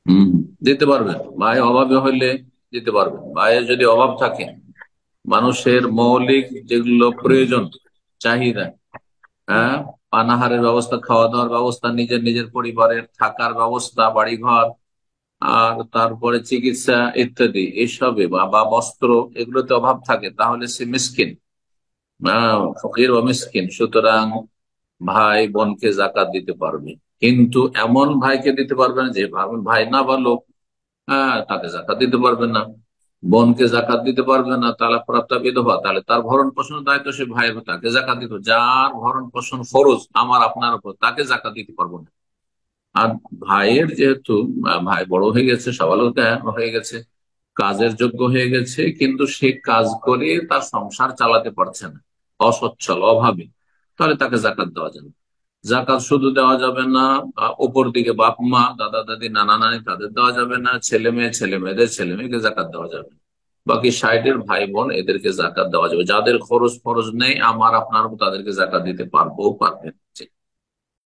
হম, দিতে পারবেন। ভাই অভাবে হইলে দিতে পারবেন। ভাইয়ের যদি অভাব থাকে, মানুষের মৌলিক যেগুলো প্রয়োজন, চাহিদা, হ্যাঁ, পানাহারের ব্যবস্থা, খাওয়া দাওয়ার ব্যবস্থা, নিজের নিজের পরিবারের থাকার ব্যবস্থা, বাড়িঘর, আর তারপরে চিকিৎসা ইত্যাদি, এসবে বা বা বস্ত্র, এগুলোতে অভাব থাকে, তাহলে সে মিসকিন, ফকির ও মিসকিন। সুতরাং ভাই বোনকে জাকাত দিতে পারবে, কিন্তু এমন ভাইকে দিতে পারবে না যে ভাই না ভালো, হ্যাঁ, তাকে জাকাত দিতে পারবে না। বোনকে জাকাত দিতে পারবে না, তালাক প্রাপ্তা বিধবা, তাহলে তার ভরণ পোষণের দায়িত্ব সে ভাইয়ের, তাকে জাকাত দিতে হবে। যার ভরণ পোষণ ফরজ আমার আপনার উপর, তাকে জাকাত দিতে পারবো না। আর ভাইয়ের যেহেতু ভাই বড় হয়ে গেছে, সবালতা হয়ে গেছে, কাজের যোগ্য হয়ে গেছে, কিন্তু সে কাজ করে তার সংসার চালাতে পারছে না, অসচ্ছল, অভাবী, তাহলে তাকে জাকাত দেওয়া যাবে না। জাকাত শুধু দেওয়া যাবে না, উপর দিকে বাপ মা, দাদা দাদি, নানা নানি, তাদের দেওয়া যাবে না। ছেলে মেয়ে, ছেলে মেয়েদের ছেলে মেয়েকে জাকাত দেওয়া যাবে না। বাকি সাইডের ভাই বোন, এদেরকে জাকাত দেওয়া যাবে। যাদের খরচ ফরজ নেই আমার আপনার, তাদেরকে জাকাত দিতে পারবো, পারবেন।